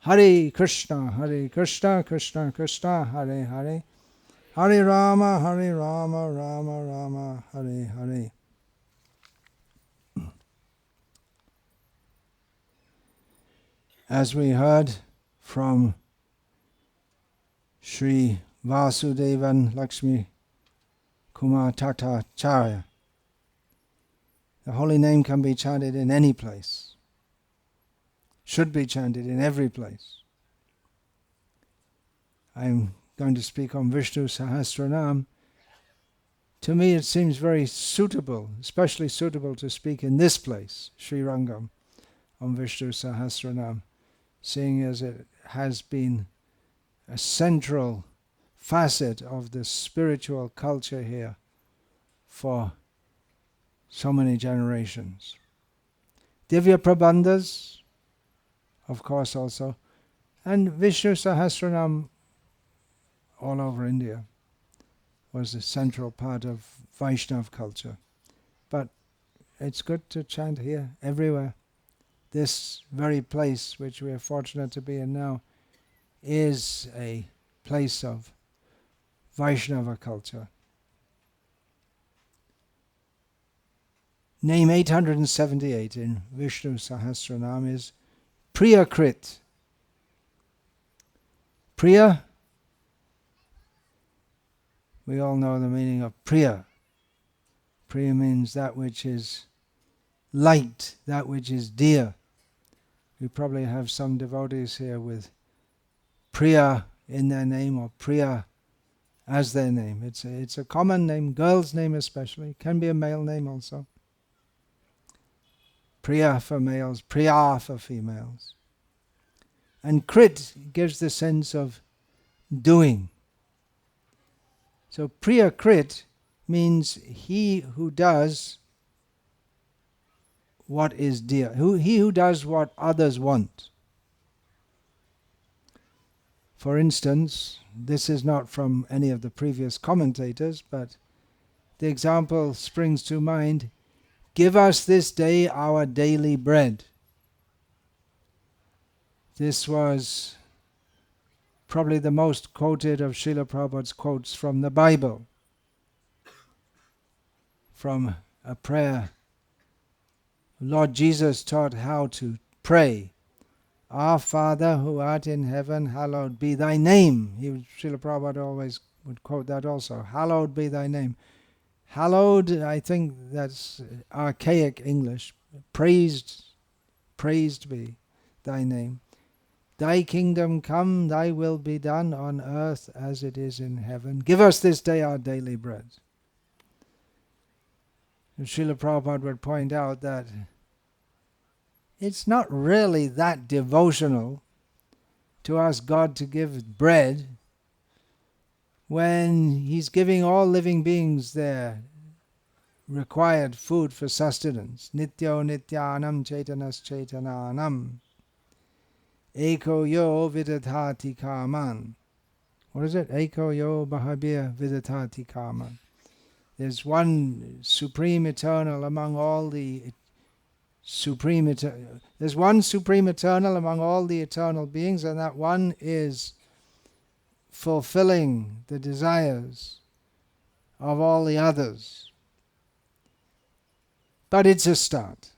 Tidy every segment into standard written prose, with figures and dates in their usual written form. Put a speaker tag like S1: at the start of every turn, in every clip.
S1: Hare Krishna, Krishna Krishna, Hare Hare, Hare Rama, Rama Rama, Hare Hare. As we heard from Sri Vasudevan Lakshmi Kumar Tatacharya, the holy name can be chanted in any place, should be chanted in every place. I'm going to speak on Vishnu Sahasranama. To me it seems very suitable, especially suitable to speak in this place, Srirangam, on Vishnu Sahasranama, seeing as it has been a central facet of the spiritual culture here for so many generations. Divya Prabandhas, of course, also, and Vishnu Sahasranam all over India was a central part of Vaishnav culture. But it's good to chant here, everywhere. This very place, which we are fortunate to be in now, is a place of Vaishnava culture. Name 878 in Vishnu Sahasranam is Priya-krt. Priya, we all know the meaning of Priya. Priya means that which is light, that which is dear. We probably have some devotees here with Priya in their name or Priya as their name. It's a common name, girl's name especially. Can be a male name also. Priya for males, Priya for females. And Krit gives the sense of doing. So Priya-krt means he who does what is dear, he who does what others want. For instance, this is not from any of the previous commentators, but the example springs to mind, give us this day our daily bread. This was probably the most quoted of Srila Prabhupada's quotes from the Bible, from a prayer. Lord Jesus taught how to pray. Our Father who art in heaven, hallowed be thy name. Srila Prabhupada always would quote that also. Hallowed be thy name. Hallowed, I think that's archaic English. Praised be thy name. Thy kingdom come, thy will be done on earth as it is in heaven. Give us this day our daily bread. And Srila Prabhupada would point out that it's not really that devotional to ask God to give bread when He's giving all living beings their required food for sustenance. Nityo nityanam chaitanas chaitananam. Eko yo vidadhati kaman. What is it? Eko yo bahabir vidadhati kaman. There's one supreme eternal among all the there's one supreme eternal among all the eternal beings, and that one is fulfilling the desires of all the others. But it's a start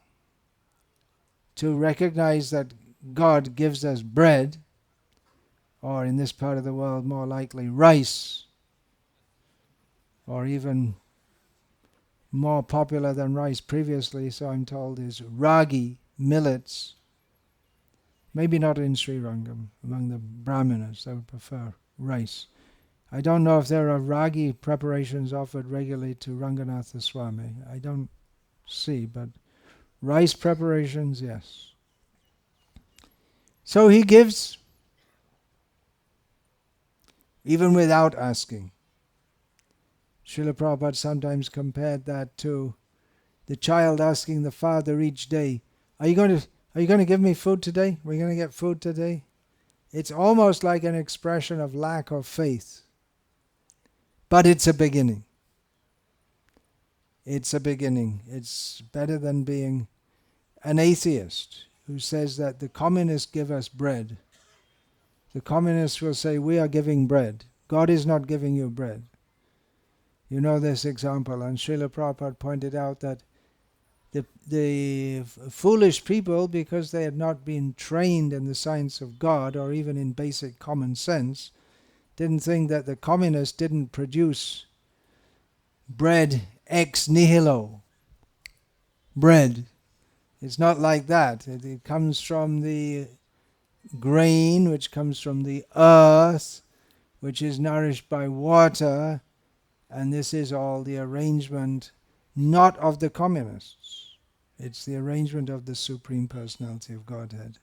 S1: to recognize that God gives us bread, or in this part of the world more likely rice, or even more popular than rice previously, so I'm told, is ragi, millets. Maybe not in Srirangam, among the Brahmanas, they would prefer rice. I don't know if there are ragi preparations offered regularly to Ranganatha Swami. I don't see, but rice preparations, yes. So he gives, even without asking. Srila Prabhupada sometimes compared that to the child asking the father each day, are you going to give me food today? Are we going to get food today? It's almost like an expression of lack of faith. But it's a beginning. It's a beginning. It's better than being an atheist who says that the communists give us bread The communists will say, we are giving bread. God is not giving you bread. You know this example, and Srila Prabhupada pointed out that the foolish people, because they had not been trained in the science of God or even in basic common sense, didn't think that the communists didn't produce bread ex nihilo. Bread. It's not like that. It comes from the grain, which comes from the earth, which is nourished by water, and this is all the arrangement not of the communists. It's the arrangement of the Supreme Personality of Godhead.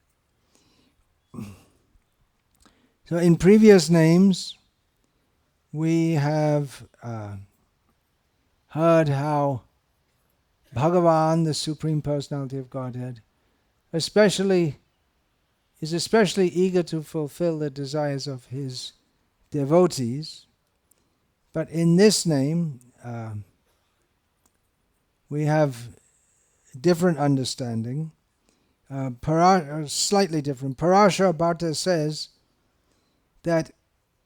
S1: So in previous names, we have heard how Bhagavan, the Supreme Personality of Godhead, is especially eager to fulfill the desires of his devotees. But in this name, we have different understanding, slightly different. Parashara Bhatta says that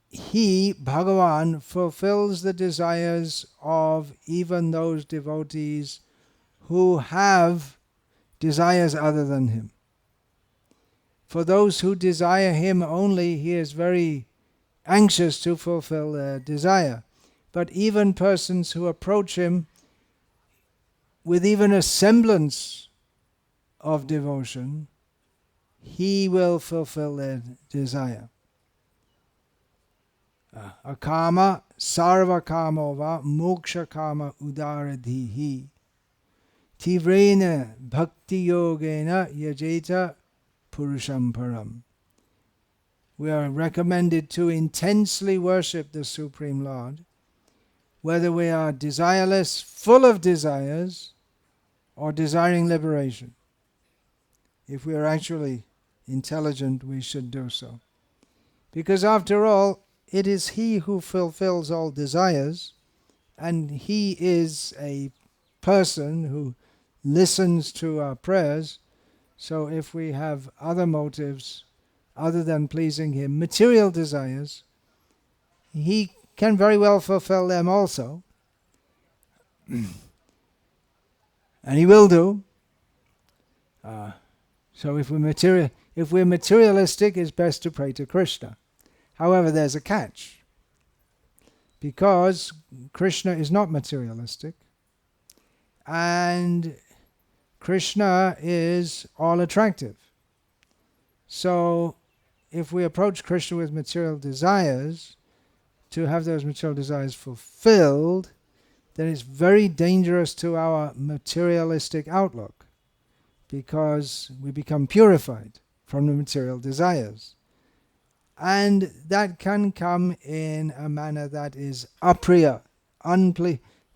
S1: he, Bhagavan, fulfills the desires of even those devotees who have desires other than him. For those who desire him only, he is very anxious to fulfill their desire. But even persons who approach him with even a semblance of devotion, he will fulfill their desire. Akama sarva kamova moksha kama udaradhihi tivrena bhakti yogena yajeta purusham param. We are recommended to intensely worship the Supreme Lord, whether we are desireless, full of desires, or desiring liberation. If we are actually intelligent, we should do so. Because after all, it is he who fulfills all desires, and he is a person who listens to our prayers. So if we have other motives other than pleasing him, material desires, he can very well fulfill them also. And he will do. So if we're materialistic, it's best to pray to Krishna. However, there's a catch. Because Krishna is not materialistic, and Krishna is all attractive. So if we approach Krishna with material desires, to have those material desires fulfilled, then it's very dangerous to our materialistic outlook, because we become purified from the material desires. And that can come in a manner that is apriya,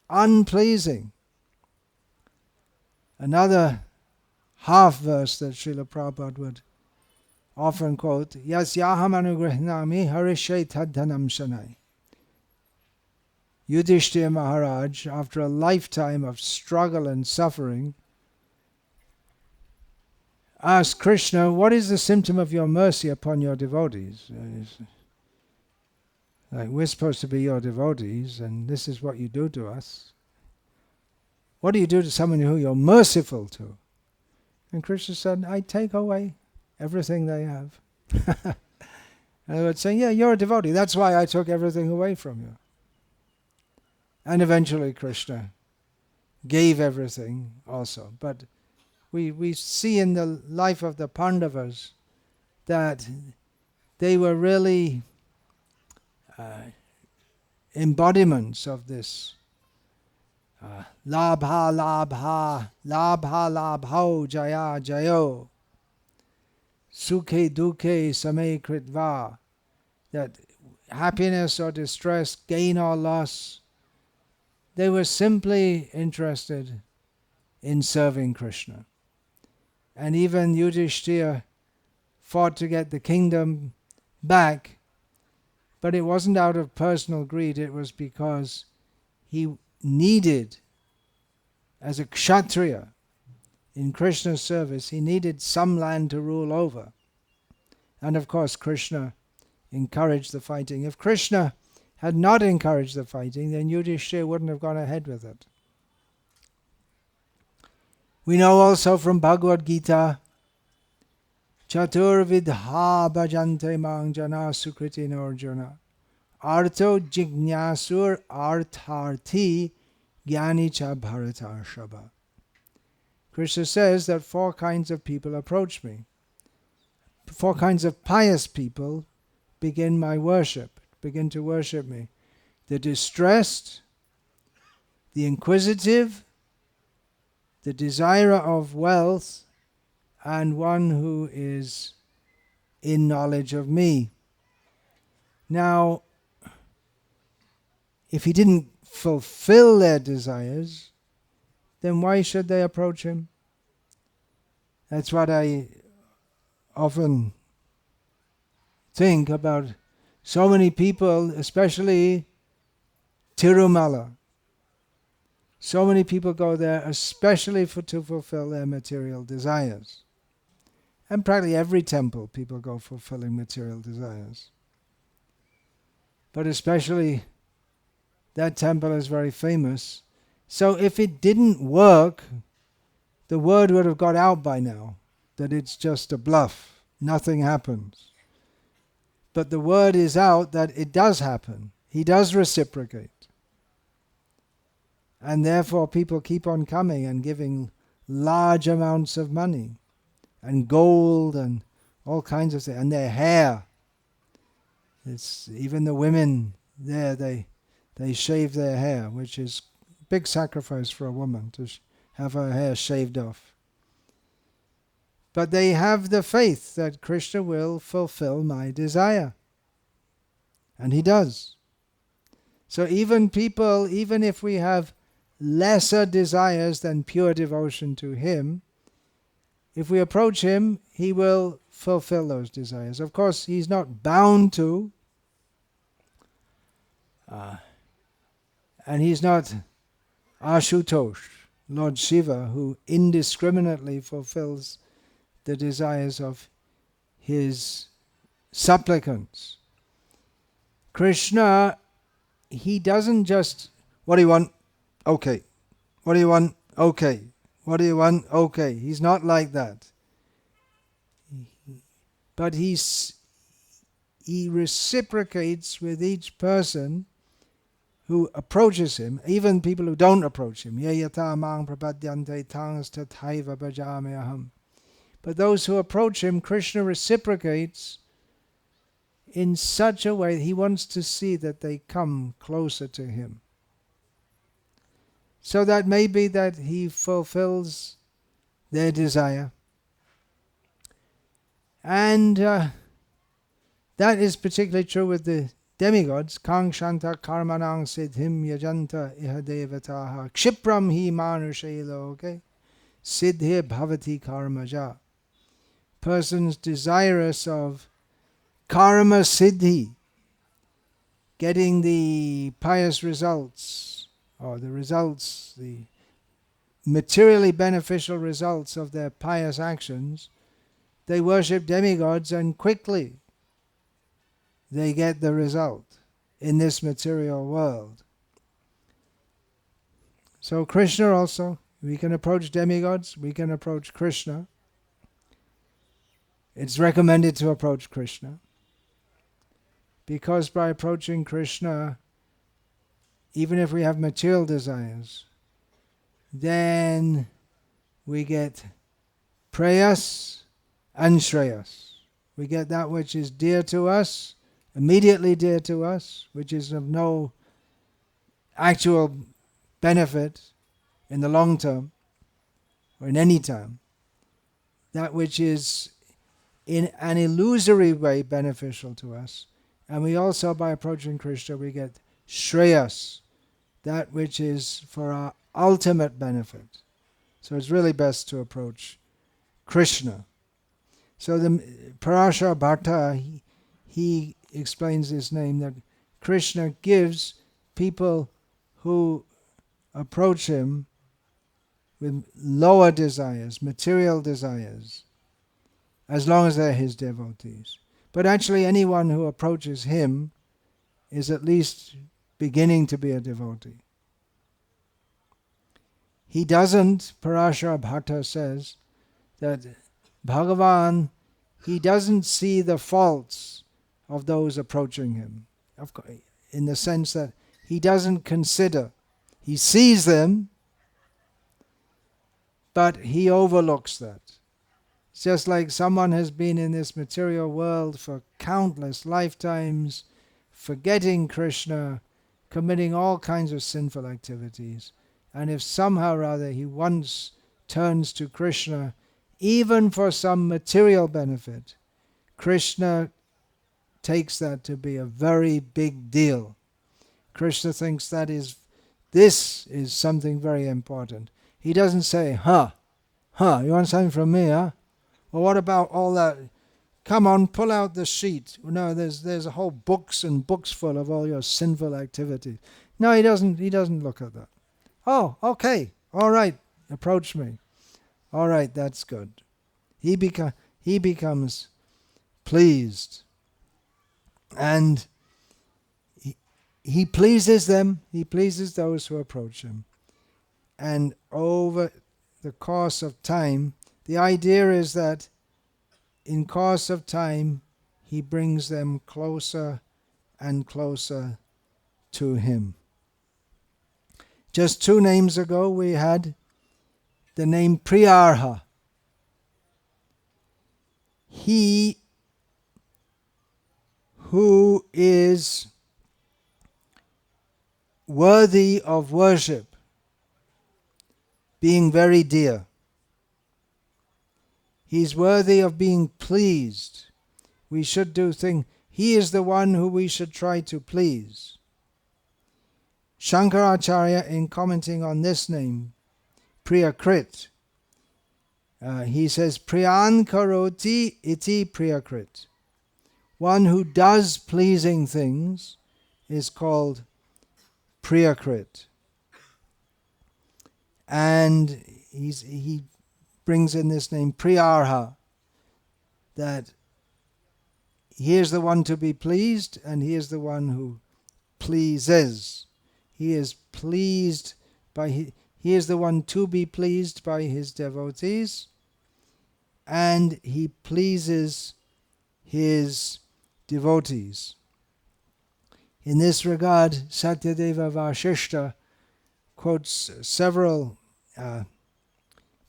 S1: unpleasing. Another half verse that Srila Prabhupada would often quote, Yasyaham anugrihnami harishe tadhanam shanai. Yudhishthira Maharaj, after a lifetime of struggle and suffering, asked Krishna, what is the symptom of your mercy upon your devotees? Like, we're supposed to be your devotees, and this is what you do to us. What do you do to someone who you're merciful to? And Krishna said, I take away everything they have. And they would say, yeah, you're a devotee. That's why I took everything away from you. And eventually Krishna gave everything also. But we see in the life of the Pandavas that they were really embodiments of this labha labha, labha labho, jaya jayo, sukhe dukhe same kritva, that happiness or distress, gain or loss, they were simply interested in serving Krishna. And even Yudhishthira fought to get the kingdom back, but it wasn't out of personal greed, it was because he needed, as a kshatriya in Krishna's service, he needed some land to rule over. And of course Krishna encouraged the fighting. If Krishna had not encouraged the fighting, then Yudhishthira wouldn't have gone ahead with it. We know also from Bhagavad Gita, Chatur vidha bhajante mang jana sukritin arjuna. Arto jignasur artharthi gyani cha bharatarshava. Krishna says that 4 kinds of people approach me. 4 kinds of pious people begin my worship, begin to worship me. The distressed, the inquisitive, the desirer of wealth, and one who is in knowledge of me. Now, if he didn't fulfill their desires, then why should they approach him? That's what I often think about so many people, especially Tirumala. So many people go there especially to fulfill their material desires. And practically every temple people go fulfilling material desires. But especially that temple is very famous. So if it didn't work, the word would have got out by now that it's just a bluff. Nothing happens. But the word is out that it does happen. He does reciprocate. And therefore people keep on coming and giving large amounts of money and gold and all kinds of things. And their hair. It's even the women there, they shave their hair, which is a big sacrifice for a woman to have her hair shaved off. But they have the faith that Krishna will fulfill my desire. And he does. So even people, even if we have lesser desires than pure devotion to him, if we approach him, he will fulfill those desires. Of course, he's not bound to, and he's not Ashutosh, Lord Shiva, who indiscriminately fulfills the desires of his supplicants. Krishna, he doesn't just, what do you want? Okay. What do you want? Okay. What do you want? Okay. He's not like that. But he reciprocates with each person who approaches him, even people who don't approach him. Ye yata mang prapadyante tangas tathaiva bhajameham. But those who approach him, Krishna reciprocates in such a way he wants to see that they come closer to him. So that may be that he fulfills their desire. And that is particularly true with the demigods. Kang shanta karmanang siddhim yajanta iha devataha kshipram hi manushe loke siddhi bhavati karmaja. Persons desirous of karma siddhi, getting the pious results, or the results, the materially beneficial results of their pious actions, they worship demigods and quickly they get the result in this material world. So Krishna also, we can approach demigods, we can approach Krishna. It's recommended to approach Krishna, because by approaching Krishna, even if we have material desires, then we get prayas and shreyas. We get that which is dear to us, immediately dear to us, which is of no actual benefit in the long term or in any time. That which is in an illusory way beneficial to us. And we also, by approaching Krishna, we get shreyas, that which is for our ultimate benefit. So it's really best to approach Krishna. So the Parashar Bhatta, he explains this name, that Krishna gives people who approach him with lower desires, material desires, as long as they're his devotees. But actually anyone who approaches him is at least beginning to be a devotee. He doesn't, Parashara Bhatta says, that Bhagavan, he doesn't see the faults of those approaching him. Of course, in the sense that he doesn't consider. He sees them, but he overlooks that. It's just like someone has been in this material world for countless lifetimes, forgetting Krishna, committing all kinds of sinful activities. And if somehow or other he once turns to Krishna, even for some material benefit, Krishna takes that to be a very big deal. Krishna thinks this is something very important. He doesn't say, you want something from me, huh? Well, what about all that? Come on, pull out the sheet. No, there's a whole books and books full of all your sinful activities. No, he doesn't look at that. Oh, okay, all right, approach me. All right, that's good. He becomes pleased. And he pleases them, he pleases those who approach him. And over the course of time, the idea is that in course of time, he brings them closer and closer to him. Just 2 names ago, we had the name Priya-krt. He who is worthy of worship, being very dear. He's worthy of being pleased. We should do things. He is the one who we should try to please. Shankaracharya, in commenting on this name, Priya-krt, he says, Priyan karoti iti Priya-krt. One who does pleasing things is called Priya-krt. And he brings in this name Priya-krt, that he is the one to be pleased and he is the one who pleases. He is pleased by he is the one to be pleased by his devotees, and he pleases his devotees. In this regard, Satyadeva Vasishta quotes several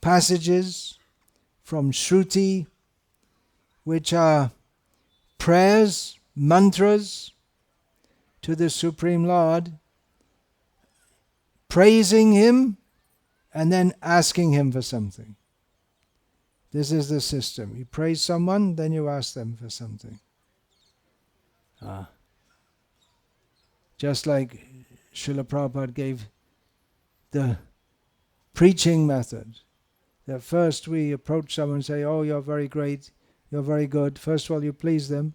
S1: passages from Shruti, which are prayers, mantras to the Supreme Lord, praising him and then asking him for something. This is the system. You praise someone, then you ask them for something. Just like Srila Prabhupada gave the preaching method, that first we approach someone and say, oh, you're very great, you're very good. First of all, you please them,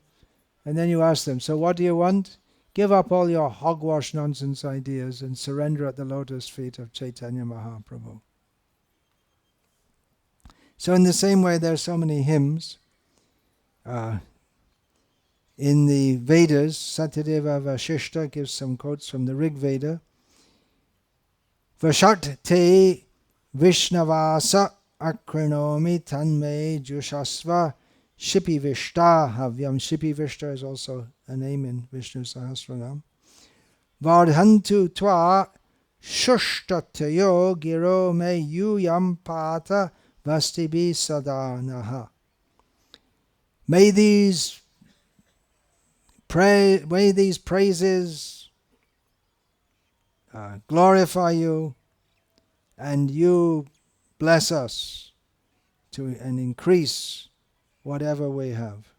S1: and then you ask them, so what do you want? Give up all your hogwash nonsense ideas and surrender at the lotus feet of Chaitanya Mahaprabhu. So in the same way, there are so many hymns. In the Vedas, Satyadeva Vasishta gives some quotes from the Rig Veda. Vashat te Vishnavasa akrinomi tanme jushasva Shipi Vishta havyam. Shipi Vishta is also a name in Vishnu Sahasranama. Vardhantu tva shushtateyo giro me yuyam pata vastibi sadanaha. May these praises glorify you, and you bless us and increase whatever we have.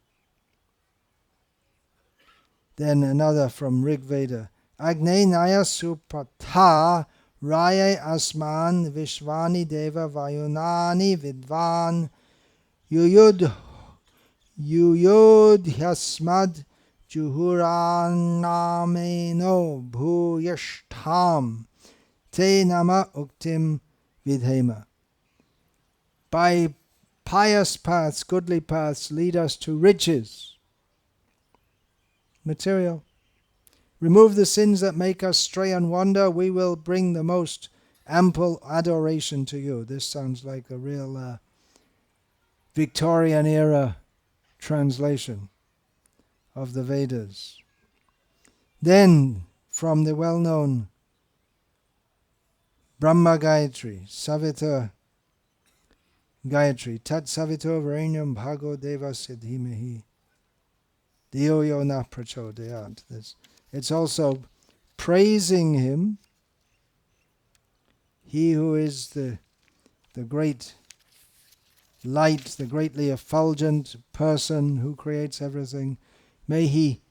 S1: Then another from Rig Veda. Agne naya supatha raya asman vishvani deva vayunani vidvan yuyud yasmad juhuranameno bhuyashtham te nama uktim vidhema. By pious paths, goodly paths, lead us to riches. material. Remove the sins that make us stray and wander, we will bring the most ample adoration to you. This sounds like a real Victorian era translation of the Vedas. Then, from the well-known Brahma Gayatri, Savita Gayatri, Tat Savito Varenyam Bhago Deva Siddhimehi Dio Yo Na Prachodayat. It's also praising him, he who is the great light, the greatly effulgent person who creates everything. May he,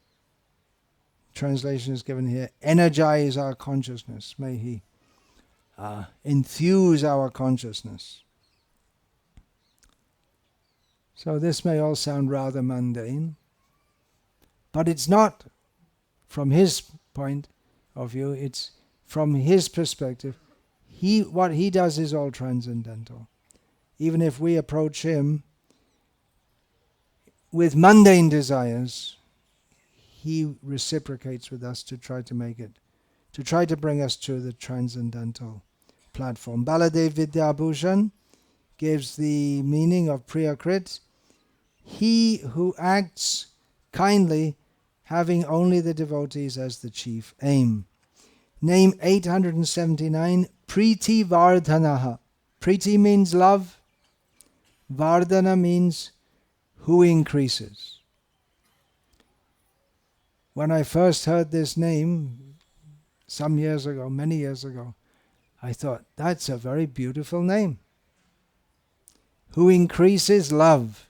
S1: translation is given here, energize our consciousness. May he enthuse our consciousness. So this may all sound rather mundane, but it's not from his point of view, it's from his perspective. What he does is all transcendental. Even if we approach him with mundane desires, he reciprocates with us to try to make it, to try to bring us to the transcendental platform. Baladev Vidyabhushan gives the meaning of Priya-krt, he who acts kindly, having only the devotees as the chief aim. Name 879, Priti-vardhana. Priti means love, Vardhana means who increases. When I first heard this name, some years ago, many years ago, I thought, that's a very beautiful name. Who increases love.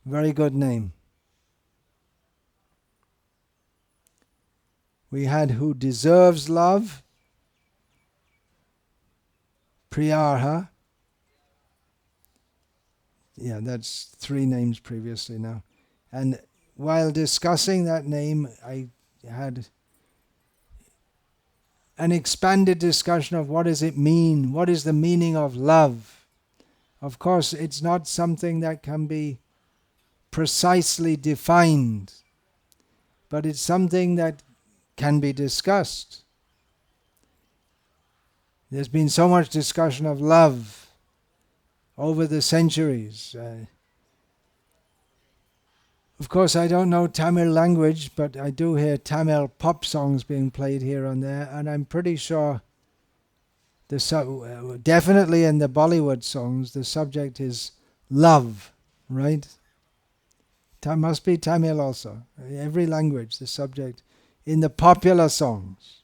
S1: Very good name. We had who deserves love, Priya-krt. Yeah, that's 3 names previously now. And while discussing that name, I had an expanded discussion of what does it mean? What is the meaning of love? Of course, it's not something that can be precisely defined, but it's something that can be discussed. There's been so much discussion of love over the centuries. Of course, I don't know Tamil language, but I do hear Tamil pop songs being played here and there, and I'm pretty sure definitely in the Bollywood songs, the subject is love, right? Must be Tamil also. Every language, the subject in the popular songs.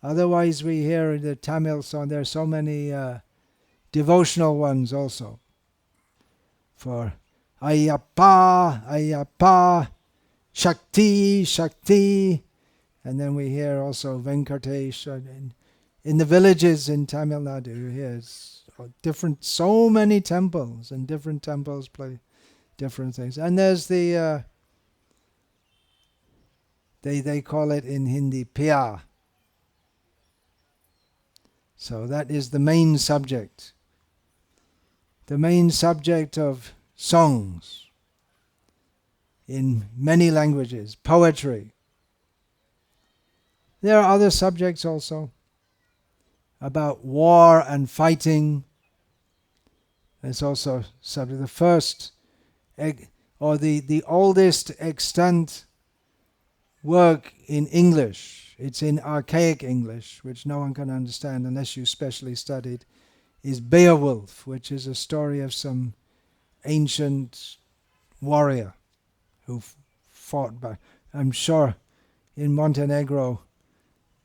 S1: Otherwise, we hear the Tamil song, there are so many devotional ones also. For Ayyappa, Ayyappa, Shakti, Shakti. And then we hear also Venkatesh. In the villages in Tamil Nadu, you hear so many temples, and different temples play different things. And there's the, they call it in Hindi, Pya. So that is the main subject. The main subject of songs in many languages, poetry. There are other subjects also about war and fighting. There's also subject. The first or the oldest extant work in English, it's in archaic English, which no one can understand unless you specially studied, is Beowulf, which is a story of some ancient warrior who fought back. I'm sure in Montenegro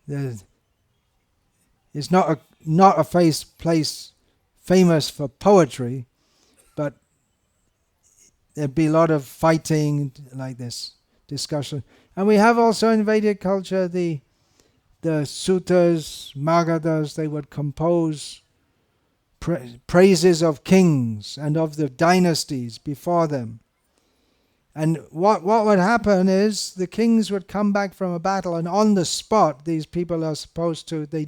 S1: it's not a place famous for poetry, but there'd be a lot of fighting like this, discussion. And we have also in Vedic culture the Sutas, Magadhas, they would compose praises of kings and of the dynasties before them. And what would happen is the kings would come back from a battle, and on the spot these people are supposed to, they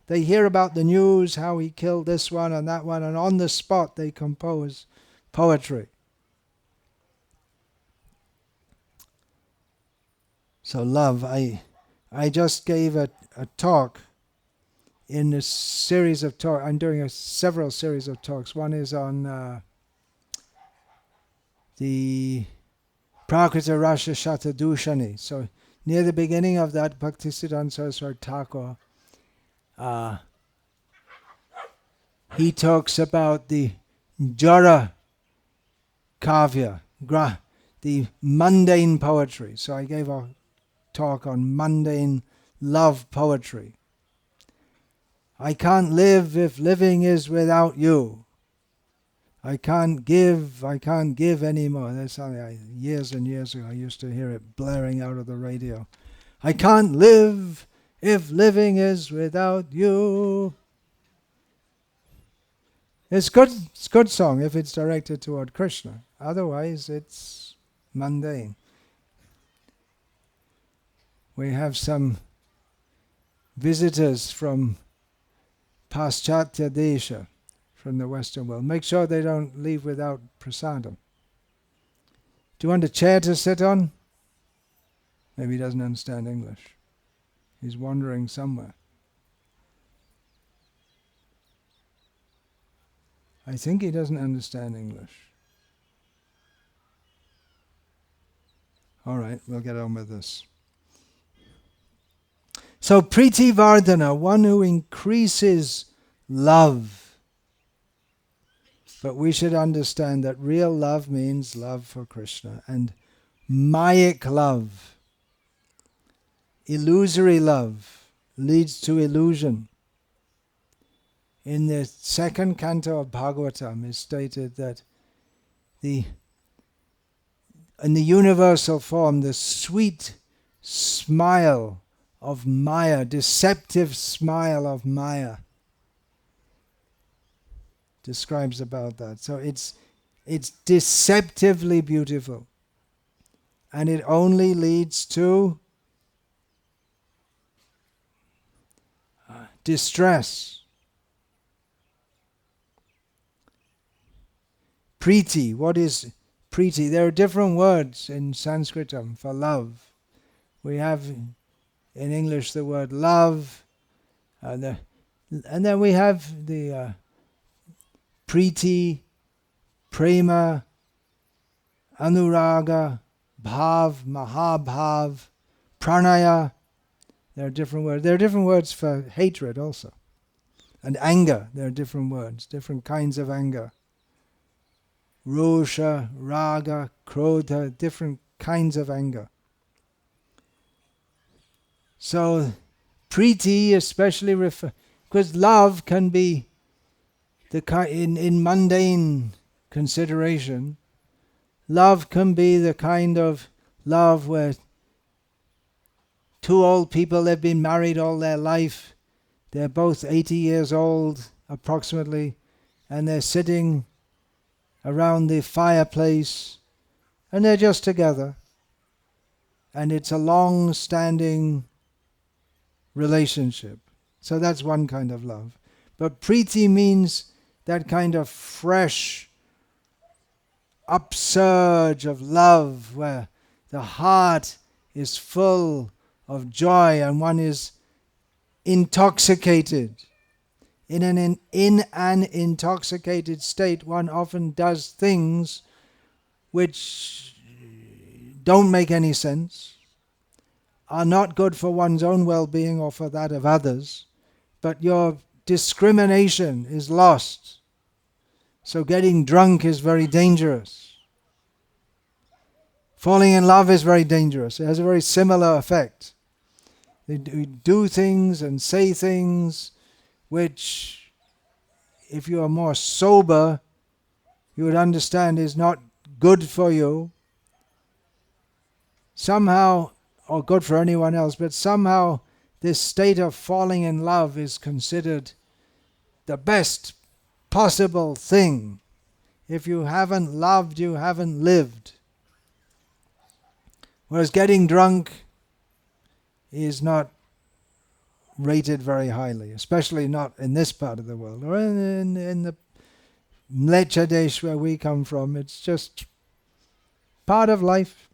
S1: hear about the news, how he killed this one and that one, and on the spot they compose poetry. So love, I just gave a talk in a series of talks. I'm doing several series of talks. One is on the Prakriti Rasa Shatadushani. So near the beginning of that, Bhaktisiddhanta Saraswati Thakur, he talks about the Jara Kavya, the mundane poetry. So I gave a talk on mundane love poetry. I can't live if living is without you. I can't give anymore. That's something years and years ago I used to hear it blaring out of the radio. I can't live if living is without you. It's good song if it's directed toward Krishna. Otherwise it's mundane. We have some visitors from Paschatya Desha, from the Western world. Make sure they don't leave without prasadam. Do you want a chair to sit on? Maybe he doesn't understand English. He's wandering somewhere. I think he doesn't understand English. All right, we'll get on with this. So Priti-vardhana, one who increases love. But we should understand that real love means love for Krishna. And mayic love, illusory love, leads to illusion. In the second canto of Bhagavatam is stated that in the universal form, the sweet smile of Maya, deceptive smile of Maya, describes about that. So it's deceptively beautiful. And it only leads to distress. Priti, what is Priti? There are different words in Sanskritam for love. We have in English the word love, and then we have the Priti, Prema, Anuraga, Bhav, Mahabhav, Pranaya. There are different words. There are different words for hatred also. And anger, there are different words, different kinds of anger. Rosha, Raga, Krodha, different kinds of anger. So, Priti especially because love can be in mundane consideration, love can be the kind of love where two old people, they've been married all their life, they're both 80 years old approximately, and they're sitting around the fireplace and they're just together, and it's a long-standing relationship. So that's one kind of love. But Priti means that kind of fresh upsurge of love where the heart is full of joy and one is intoxicated. In an intoxicated state, one often does things which don't make any sense, are not good for one's own well-being or for that of others, but your discrimination is lost. So getting drunk is very dangerous. Falling in love is very dangerous. It has a very similar effect. We do things and say things which, if you are more sober, you would understand is not good for you. Somehow, or good for anyone else, but somehow this state of falling in love is considered the best possible thing. If you haven't loved, you haven't lived. Whereas getting drunk is not rated very highly, especially not in this part of the world, or in the Mlecha Desh where we come from. It's just part of life,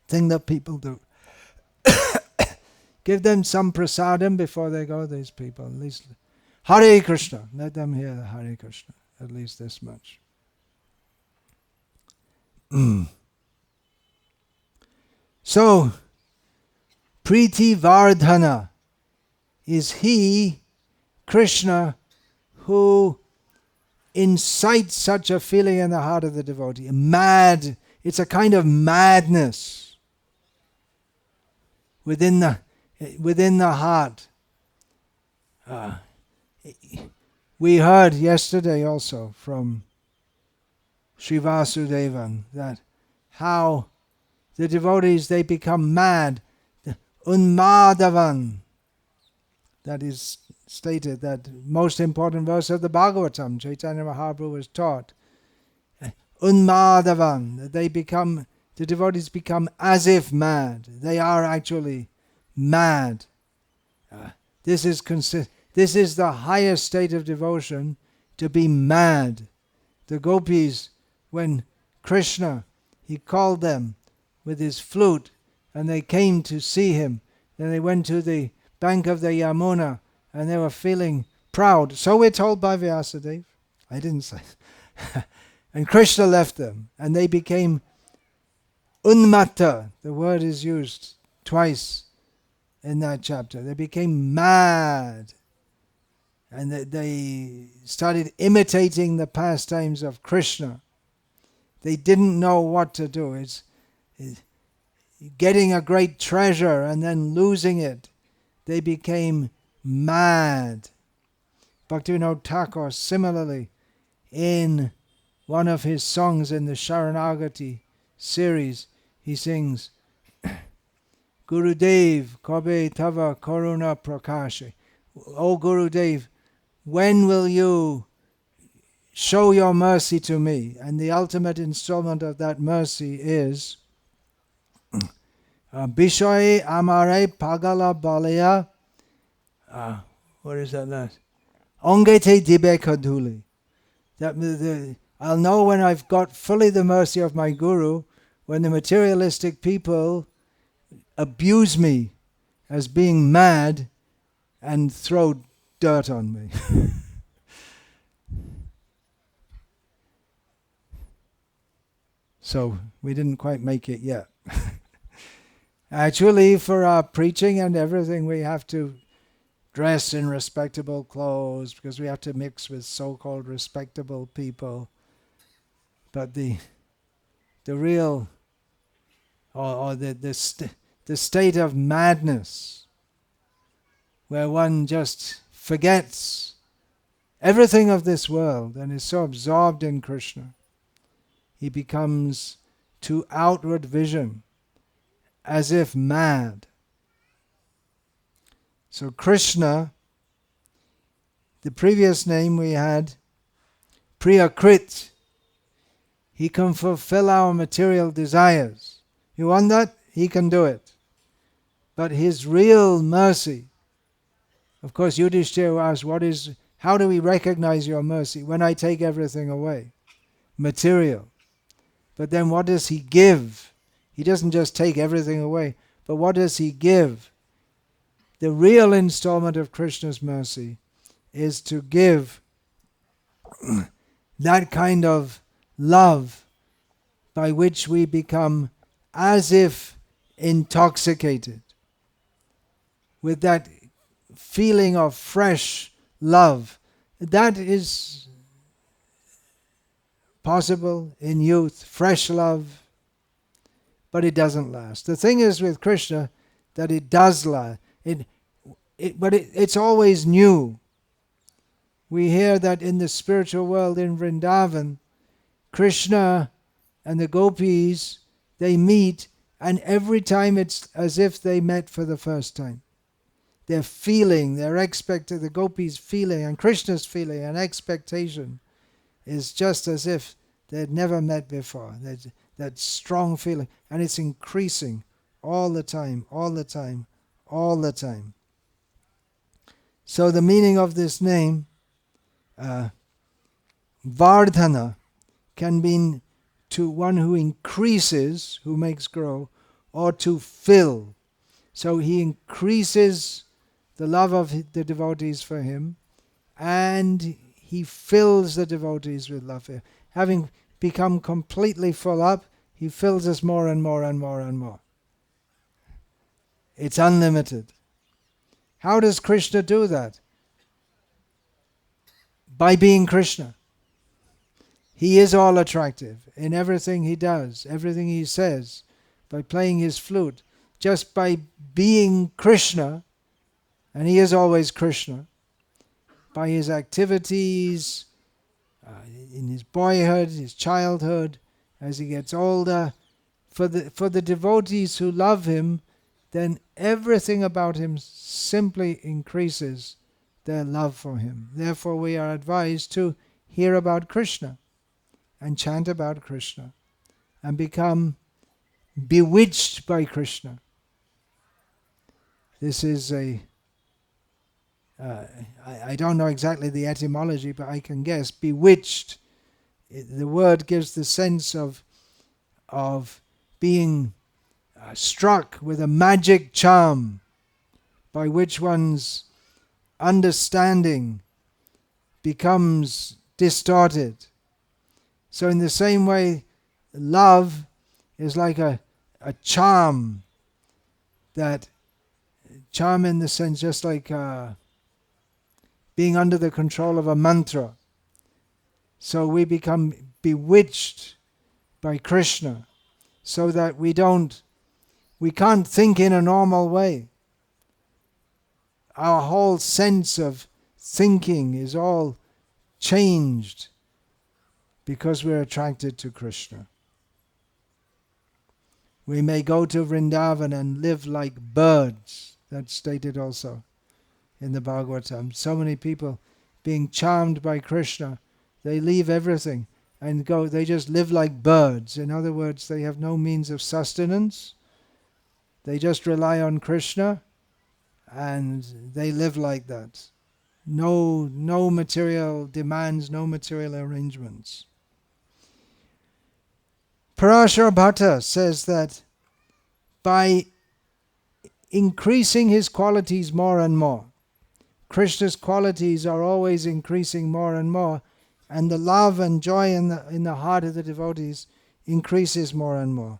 S1: thing that people do. Give them some prasadam before they go, these people. At least Hare Krishna. Let them hear the Hare Krishna. At least this much. So, Priti-vardhana is he, Krishna, who incites such a feeling in the heart of the devotee. Mad. It's a kind of madness within the heart. We heard yesterday also from Sri Vasudevan that how the devotees, they become mad. Unmadavan. That is stated, that most important verse of the Bhagavatam, Chaitanya Mahaprabhu was taught. Unmadavan. The devotees become as if mad. They are actually mad. This is the highest state of devotion, to be mad. The gopis, when Krishna, he called them with his flute, and they came to see him. Then they went to the bank of the Yamuna, and they were feeling proud. So we're told by Vyasadeva. I didn't say. And Krishna left them, and they became unmata. The word is used twice in that chapter. They became mad. And they started imitating the pastimes of Krishna. They didn't know what to do. It's getting a great treasure and then losing it. They became mad. Bhaktivinoda Thakur, similarly, in one of his songs in the Sharanagati series, he sings, Gurudev, Kabe Tava Karuna Prakashe. O Gurudev, when will you show your mercy to me? And the ultimate installment of that mercy is Bishoye Amare Pagala Balaya. What is that last? Ongete Dibe Kaduli. I'll know when I've got fully the mercy of my Guru, when the materialistic people abuse me as being mad and throw dirt on me. So we didn't quite make it yet. Actually, for our preaching and everything, we have to dress in respectable clothes because we have to mix with so-called respectable people. But the real, or the state of madness, where one just forgets everything of this world and is so absorbed in Krishna, he becomes to outward vision as if mad. So Krishna, the previous name we had, Priya-krt, he can fulfill our material desires. You want that? He can do it. But his real mercy, of course, Yudhishthira asked, how do we recognize your mercy? When I take everything away, material. But then what does he give? He doesn't just take everything away, but what does he give? The real installment of Krishna's mercy is to give that kind of love by which we become as if intoxicated with that feeling of fresh love. That is possible in youth, fresh love, but it doesn't last. The thing is with Krishna that it does last. But it's always new. We hear that in the spiritual world in Vrindavan, Krishna and the gopis, they meet, and every time it's as if they met for the first time. Their feeling, the gopis' feeling, and Krishna's feeling and expectation is just as if they'd never met before. That strong feeling, and it's increasing all the time, all the time, all the time. So the meaning of this name, Vardhana, can mean to one who increases, who makes grow, or to fill. So he increases the love of the devotees for him, and he fills the devotees with love. Having become completely full up, he fills us more and more and more and more. It's unlimited. How does Krishna do that? By being Krishna. He is all attractive in everything he does, everything he says, by playing his flute. Just by being Krishna, and he is always Krishna, by his activities, in his boyhood, his childhood, as he gets older, for the devotees who love him, then everything about him simply increases their love for him. Therefore we are advised to hear about Krishna and chant about Krishna and become bewitched by Krishna. This is I don't know exactly the etymology, but I can guess. Bewitched, the word gives the sense of being struck with a magic charm by which one's understanding becomes distorted. So in the same way, love is like a charm, that charm in the sense just like being under the control of a mantra. So we become bewitched by Krishna, so that we can't think in a normal way. Our whole sense of thinking is all changed because we're attracted to Krishna. We may go to Vrindavan and live like birds. That's stated also in the Bhagavatam. So many people being charmed by Krishna, they leave everything and go, they just live like birds. In other words, they have no means of sustenance. They just rely on Krishna and they live like that. No material demands, no material arrangements. Parashara Bhatta says that by increasing his qualities more and more, Krishna's qualities are always increasing more and more, and the love and joy in the heart of the devotees increases more and more.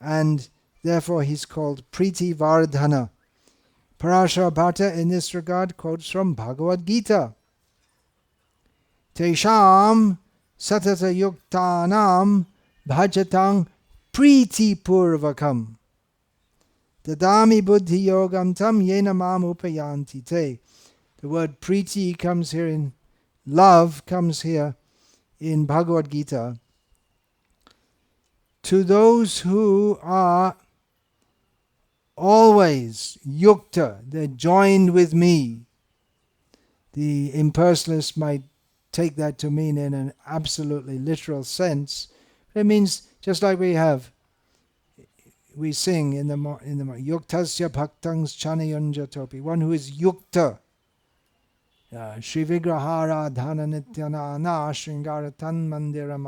S1: And therefore he's called Priti-vardhana. Parashara Bhatta in this regard quotes from Bhagavad Gita. Tesham satata yuktanam bhajatang priti-purvakam dadami buddhi yogam tam yena mam upayanti te. The word priti comes here in love, comes here in Bhagavad Gita. To those who are always yukta, they're joined with me. The impersonalists might take that to mean in an absolutely literal sense. It means just like we sing in the yuktasya bhaktangs chanayanja topi, one who is yukta. Shri Vigrahara Dhana Nityanana Shringaratan Mandira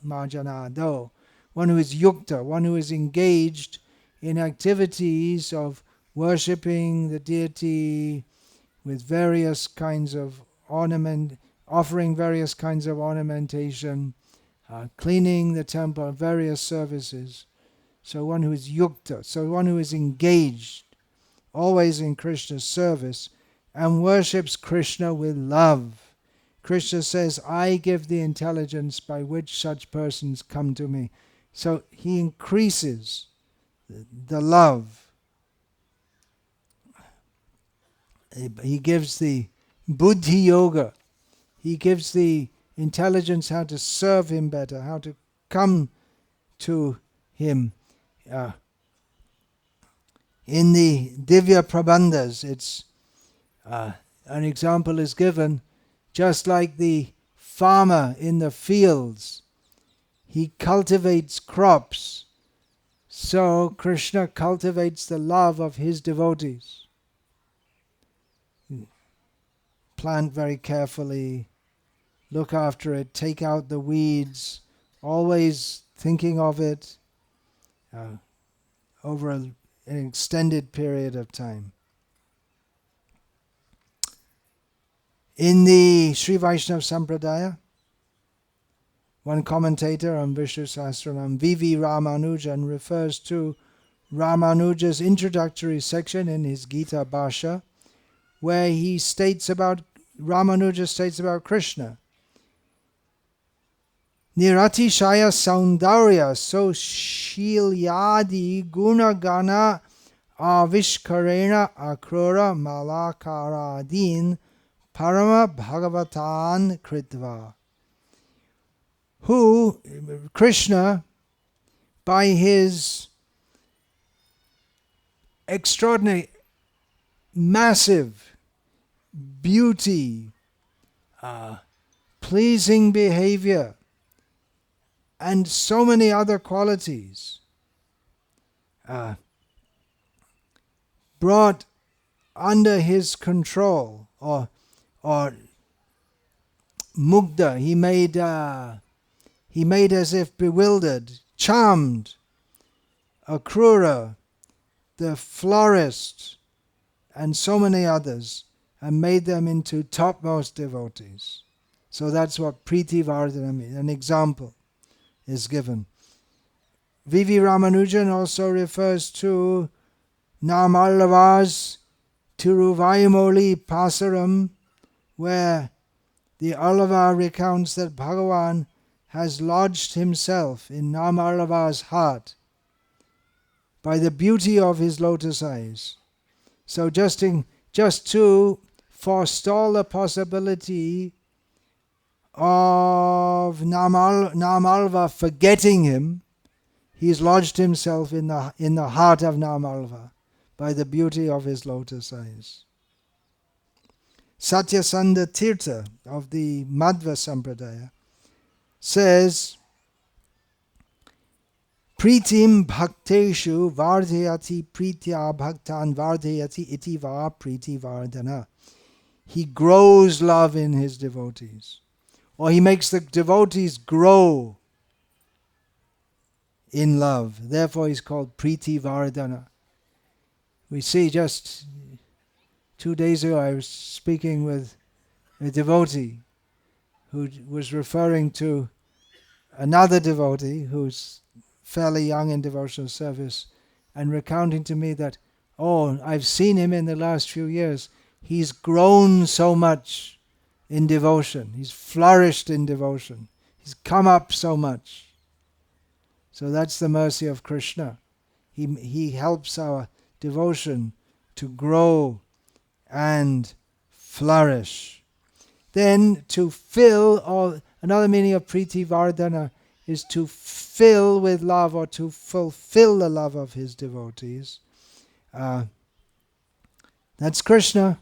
S1: Marjanado. One who is yukta, one who is engaged in activities of worshipping the deity with various kinds of offering various kinds of ornamentation, cleaning the temple, various services. So one who is yukta, so one who is engaged, always in Krishna's service, and worships Krishna with love. Krishna says, I give the intelligence by which such persons come to me. So he increases the love. He gives the buddhi yoga. He gives the intelligence how to serve him better, how to come to him. In the Divya Prabandhas, it's an example is given, just like the farmer in the fields, he cultivates crops, so Krishna cultivates the love of his devotees. Plant very carefully, look after it, take out the weeds, always thinking of it. an extended period of time. In the Sri Vaishnava Sampradaya, one commentator on Vishnu Sahasranama, V.V. Ramanujan, refers to Ramanuja's introductory section in his Gita Bhasha, where Ramanuja states about Krishna. Niratishaya Saundarya So Shilyadi Gunagana Avishkarena Akrura Malakaradin Parama Bhagavatan Kritva. Who, Krishna, by his extraordinary, massive beauty, pleasing behavior, and so many other qualities, brought under his control, or mugdha, he made as if bewildered, charmed Akrura, the florist, and so many others, and made them into topmost devotees. So that's what Priti-vardhana means. An example is given. V.V. Ramanujan also refers to Namallavas Tiruvayamoli Pasaram, where the Allava recounts that Bhagavan has lodged himself in Namallava's heart by the beauty of his lotus eyes. So just to forestall the possibility of Namallava forgetting him, he's lodged himself in the heart of Namallava by the beauty of his lotus eyes. Satyasanda Tirtha of the Madhva Sampradaya says, Pritim bhakteshu vardhayati pritya bhaktan vardhayati iti va priti-vardhana. He grows love in his devotees, or he makes the devotees grow in love. Therefore he's called Priti-vardhana. We see just 2 days ago I was speaking with a devotee who was referring to another devotee who's fairly young in devotional service, and recounting to me that, I've seen him in the last few years. He's grown so much in devotion. He's flourished in devotion. He's come up so much. So that's the mercy of Krishna. He helps our devotion to grow and flourish. Then to fill, another meaning of Priti-vardhana is to fill with love, or to fulfill the love of his devotees. That's Krishna.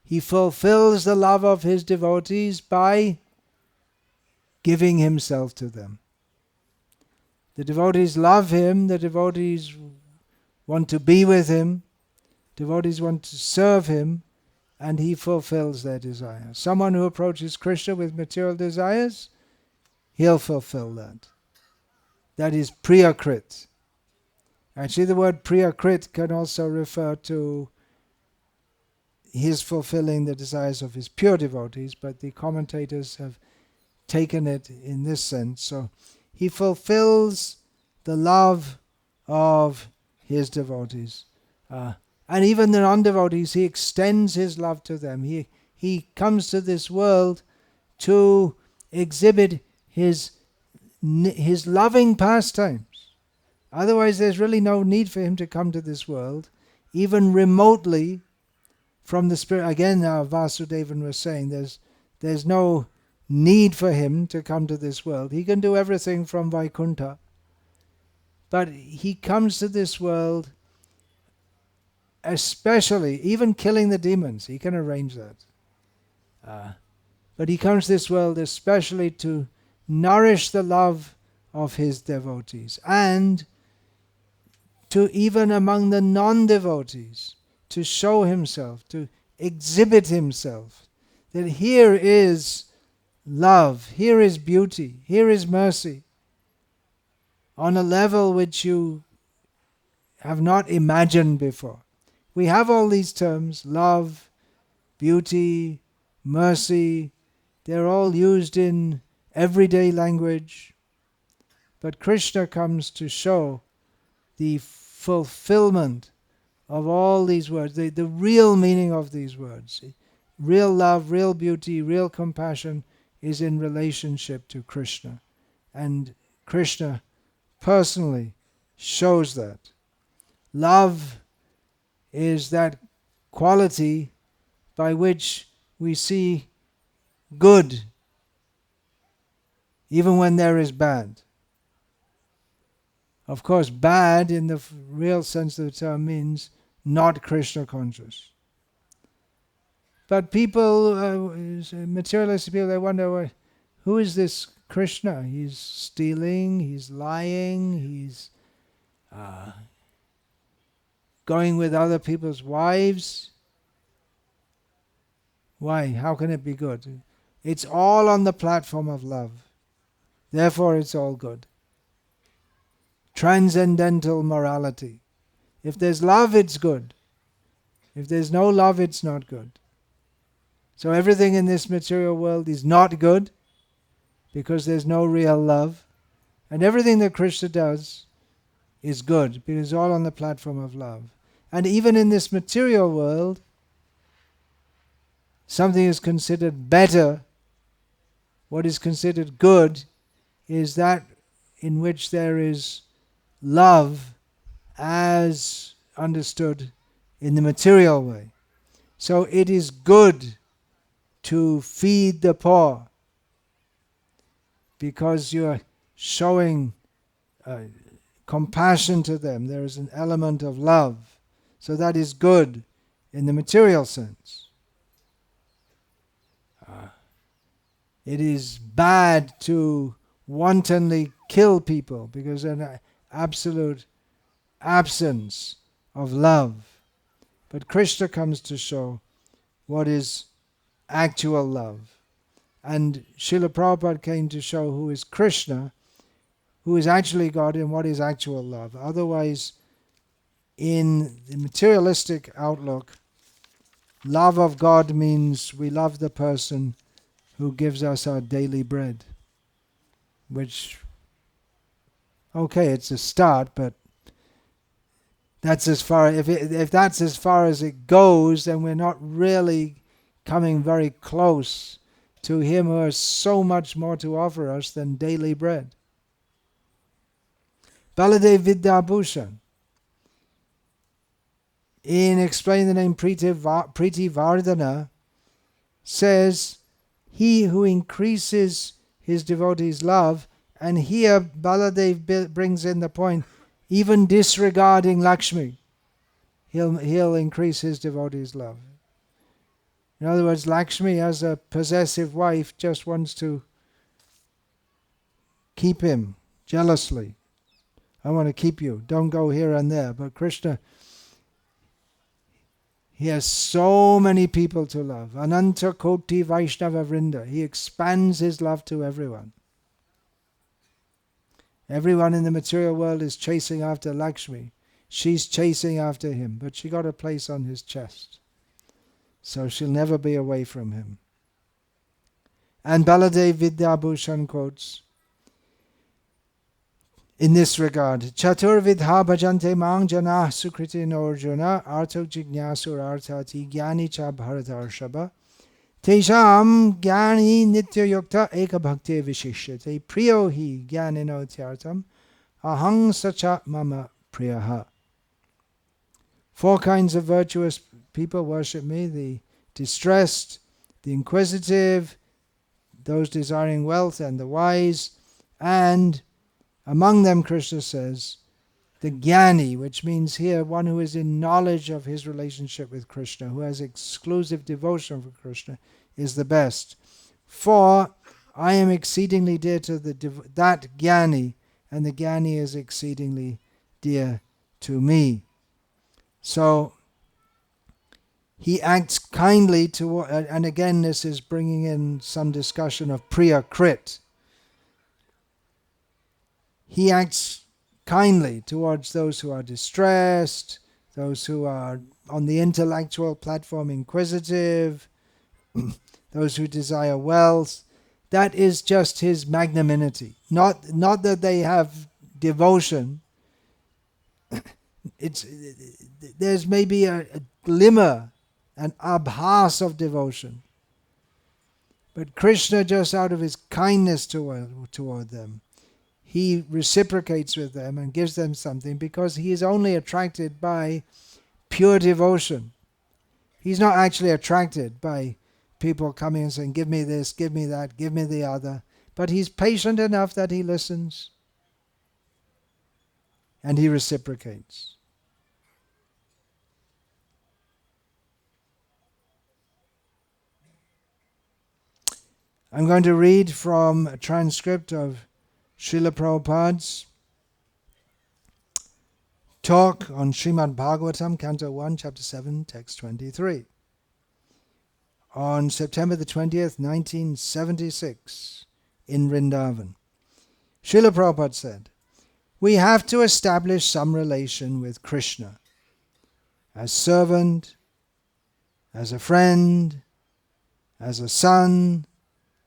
S1: He fulfills the love of his devotees by giving himself to them. The devotees love him, the devotees want to be with him, devotees want to serve him, and he fulfills their desires. Someone who approaches Krishna with material desires, he'll fulfill that. That is Priya-krt. Actually, the word Priya-krt can also refer to his fulfilling the desires of his pure devotees, but the commentators have taken it in this sense. So he fulfills the love of his devotees. And even the non-devotees, he extends his love to them. He comes to this world to exhibit his loving pastimes. Otherwise there's really no need for him to come to this world, even remotely from the Spirit. Again, Vasudevan was saying there's no need for him to come to this world. He can do everything from Vaikuntha. But he comes to this world especially, even killing the demons, he can arrange that. But he comes to this world especially to nourish the love of his devotees, and to, even among the non-devotees, to show himself, to exhibit himself, that here is love, here is beauty, here is mercy, on a level which you have not imagined before. We have all these terms, love, beauty, mercy, they're all used in everyday language. But Krishna comes to show the fulfillment of all these words, the real meaning of these words. Real love, real beauty, real compassion is in relationship to Krishna. And Krishna personally shows that. Love is that quality by which we see good even when there is bad. Of course, bad in the real sense of the term means not Krishna conscious. But people, materialistic people, they wonder, well, who is this Krishna? He's stealing, he's lying, he's going with other people's wives. Why? How can it be good? It's all on the platform of love. Therefore it's all good. Transcendental morality. If there's love, it's good. If there's no love, it's not good. So everything in this material world is not good because there's no real love. And everything that Krishna does is good because it's all on the platform of love. And even in this material world, something is considered better. What is considered good is that in which there is love as understood in the material way. So it is good to feed the poor because you're showing compassion to them. There is an element of love. So that is good in the material sense. It is bad to wantonly kill people because there's an absolute absence of love. But Krishna comes to show what is actual love. And Srila Prabhupada came to show who is Krishna, who is actually God, and what is actual love. Otherwise, in the materialistic outlook, love of God means we love the person who gives us our daily bread. Which, okay, it's a start, but that's as far. If that's as far as it goes, then we're not really coming very close to Him who has so much more to offer us than daily bread. Baladev Vidyabhushan, in explaining the name Priti-vardhana, says, he who increases his devotees' love, and here Baladev brings in the point, even disregarding Lakshmi, he'll increase his devotees' love. In other words, Lakshmi as a possessive wife just wants to keep him jealously. I want to keep you, don't go here and there. But Krishna, he has so many people to love. Ananta Koti Vaishnava Vrinda. He expands his love to everyone. Everyone in the material world is chasing after Lakshmi. She's chasing after him, but she got a place on his chest. So she'll never be away from him. And Baladev Vidyabhushan quotes, in this regard, Chaturvidha bhajante mang janah sukritin orjuna artok jignasur artati gyani cha bharatarshaba tesham gyani nitya yukta eka bhakti vishishyate priyo hi gyanino tyartam ahang sacha mama priyaha. 4 kinds of virtuous people worship me: the distressed, the inquisitive, those desiring wealth, and the wise. And among them, Krishna says, the jnani, which means here one who is in knowledge of his relationship with Krishna, who has exclusive devotion for Krishna, is the best. For I am exceedingly dear to that jnani, and the jnani is exceedingly dear to me. So he acts kindly to, and again this is bringing in some discussion of Priya-krt. He acts kindly towards those who are distressed, those who are on the intellectual platform inquisitive, those who desire wealth. That is just his magnanimity. Not that they have devotion. There's maybe a glimmer, an abhas of devotion. But Krishna, just out of his kindness toward them, he reciprocates with them and gives them something because he is only attracted by pure devotion. He's not actually attracted by people coming and saying, give me this, give me that, give me the other. But he's patient enough that he listens and he reciprocates. I'm going to read from a transcript of Srila Prabhupada's talk on Srimad Bhagavatam, Canto 1, Chapter 7, Text 23. On September the 20th, 1976, in Vrindavan. Srila Prabhupada said, we have to establish some relation with Krishna, as servant, as a friend, as a son,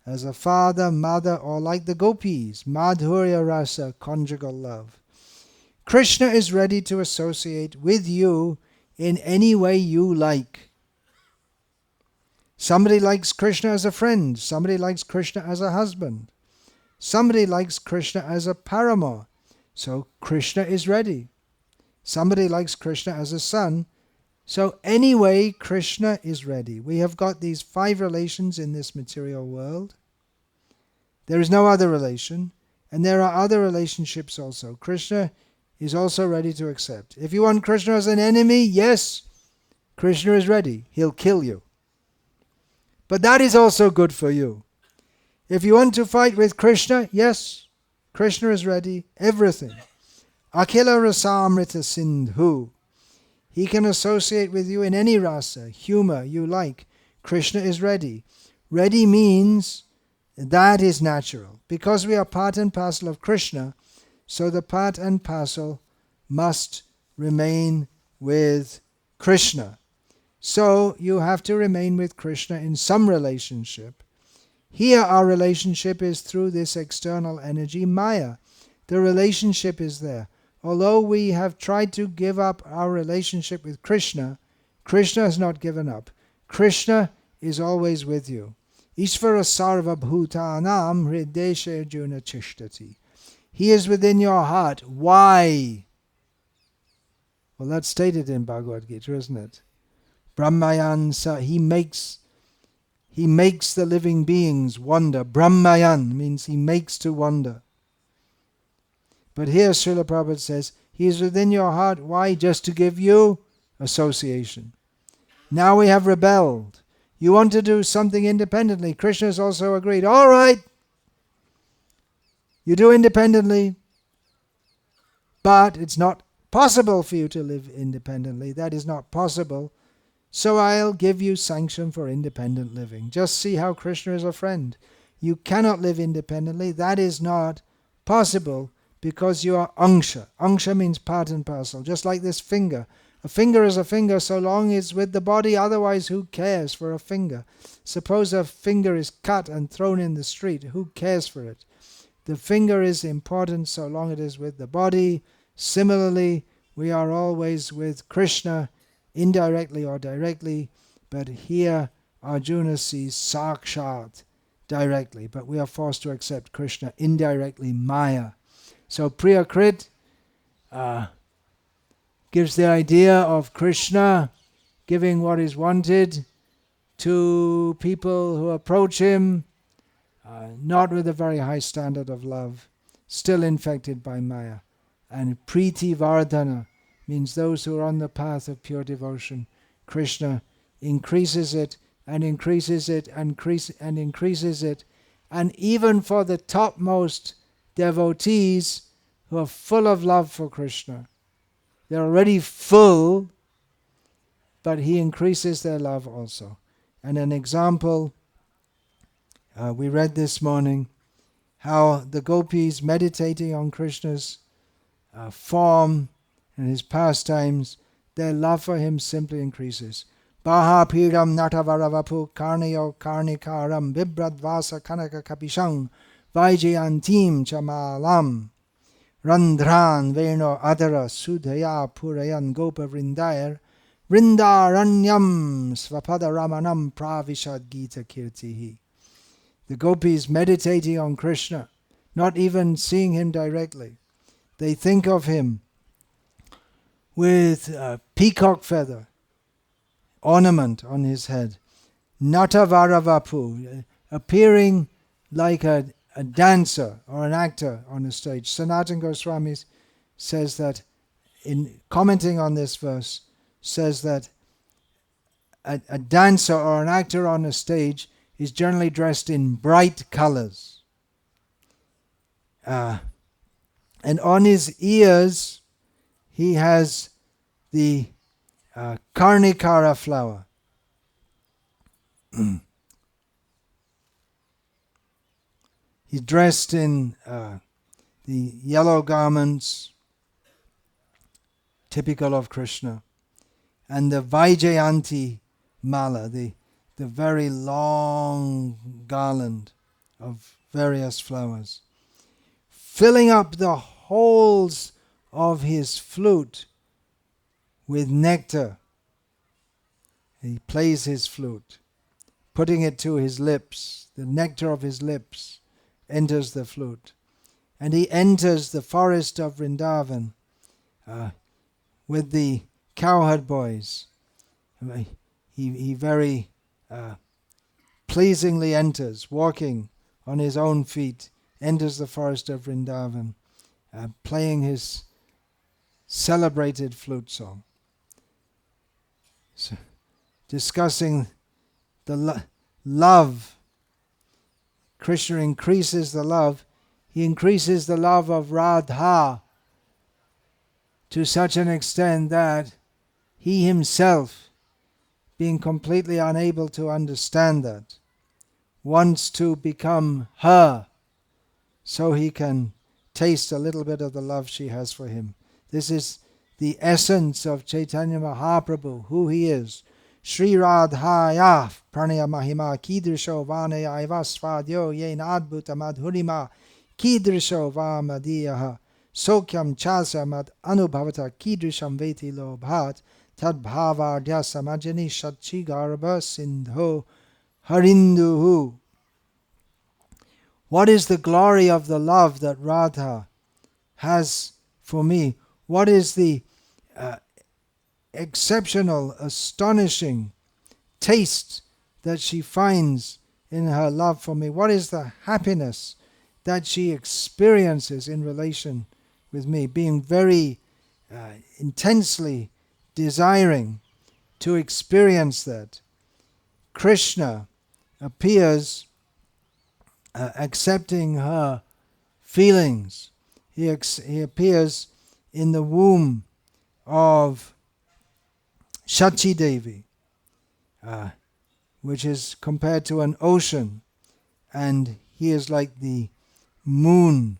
S1: as a father, mother, or like the gopis, madhurya rasa, conjugal love. Krishna is ready to associate with you in any way you like. Somebody likes Krishna as a friend. Somebody likes Krishna as a husband. Somebody likes Krishna as a paramour. So Krishna is ready. Somebody likes Krishna as a son. So anyway, Krishna is ready. We have got these 5 relations in this material world. There is no other relation. And there are other relationships also. Krishna is also ready to accept. If you want Krishna as an enemy, yes, Krishna is ready. He'll kill you. But that is also good for you. If you want to fight with Krishna, yes, Krishna is ready. Everything. Akhila rasamrita sindhu. He can associate with you in any rasa, humor you like. Krishna is ready. Ready means that is natural. Because we are part and parcel of Krishna, so the part and parcel must remain with Krishna. So you have to remain with Krishna in some relationship. Here our relationship is through this external energy, Maya. The relationship is there. Although we have tried to give up our relationship with Krishna, Krishna has not given up. Krishna is always with you. Ishvara sarva bhutanam hrideshe arjuna chishtati. He is within your heart. Why? Well, that's stated in Bhagavad Gita, isn't it? Brahmayan, he makes the living beings wonder. Brahmayan means he makes to wonder. But here Srila Prabhupada says, he is within your heart. Why? Just to give you association. Now we have rebelled. You want to do something independently. Krishna has also agreed. All right, you do independently, but it's not possible for you to live independently. That is not possible. So I'll give you sanction for independent living. Just see how Krishna is a friend. You cannot live independently. That is not possible because you are angsha. Angsha means part and parcel, just like this finger. A finger is a finger so long as it's with the body, otherwise who cares for a finger? Suppose a finger is cut and thrown in the street, who cares for it? The finger is important so long it is with the body. Similarly, we are always with Krishna, indirectly or directly, but here Arjuna sees Sakshat directly, but we are forced to accept Krishna indirectly, Maya. So Priya-krt gives the idea of Krishna giving what is wanted to people who approach him, not with a very high standard of love, still infected by Maya. And Priti-vardhana means those who are on the path of pure devotion. Krishna increases it and increases it and increases it. And even for the topmost devotees who are full of love for Krishna, they're already full, but he increases their love also. And an example, we read this morning, how the gopis meditating on Krishna's form and his pastimes, their love for him simply increases. Baha piram natavaravapu karniyo karnikaram vibradvasa kanaka kapishang vaijayantim chamalam randhran veno adara sudhaya purayan gopa vrindayar vrindaranyam svapada ramanam pravishad gita kirtihi. The gopis meditating on Krishna, not even seeing him directly, they think of him with a peacock feather ornament on his head, Natavaravapu, appearing like a dancer or an actor on a stage. Sanatana Goswami says that, in commenting on this verse, says that a dancer or an actor on a stage is generally dressed in bright colors. And on his ears, he has the Karnikara flower. He's dressed in the yellow garments, typical of Krishna, and the Vaijayanti mala, the very long garland of various flowers, filling up the holes of his flute with nectar. He plays his flute, putting it to his lips. The nectar of his lips enters the flute. And he enters the forest of Vrindavan with the cowherd boys. He very pleasingly enters, walking on his own feet, enters the forest of Vrindavan, playing his celebrated flute song. So, discussing the love. Krishna increases the love. He increases the love of Radha to such an extent that he himself, being completely unable to understand that, wants to become her so he can taste a little bit of the love she has for him. This is the essence of Chaitanya Mahaprabhu, who he is. Sri Radhaya Pranaya Mahima Kidrisho Vanaya Ivasvadyo Yen Adbhuta Madhurima Kidrisho Vamadiyaha Sokyam Chasa Mad Anubhavata Kidrisham Veti Lobhat Tad Bhavardya Samajani Shatchigarbha Sindho Harinduhu. What is the glory of the love that Radha has for me? What is the exceptional, astonishing taste that she finds in her love for me? What is the happiness that she experiences in relation with me, being very intensely desiring to experience that? Krishna appears accepting her feelings. He appears in the womb of Shachi Devi, which is compared to an ocean, and he is like the moon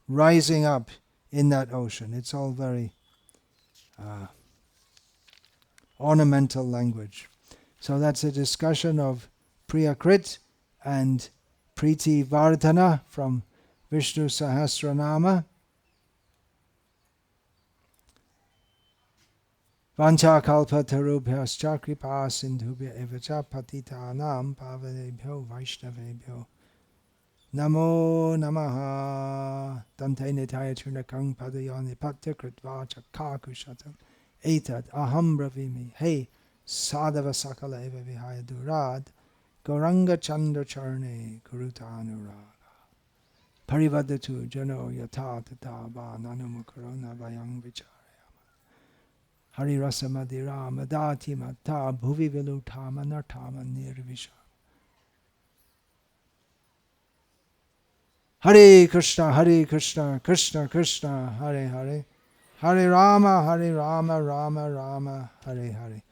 S1: rising up in that ocean. It's all very ornamental language. So that's a discussion of Priya-krt and Priti-vardhana from Vishnu Sahasranama. Vancha kalpa tarubhyascha kripa sindhubhya evacha patitanam pavanebhyo vaishnavebhyo namo namaha dante nitaya churnakang padayani patya kritva chakakushatam etad aham bravimi hey sadhava sakala eva vihaya durad gauranga chandra charne kurutanuraga parivadatu jano yata tata va nanamukarona vayang vichar Hari rasa madira madati mata bhuvi vilutama nartama nirvisha. Hare Krishna, Krishna Krishna, Hare Hare. Hare Rama, Rama Rama, Hare Hare.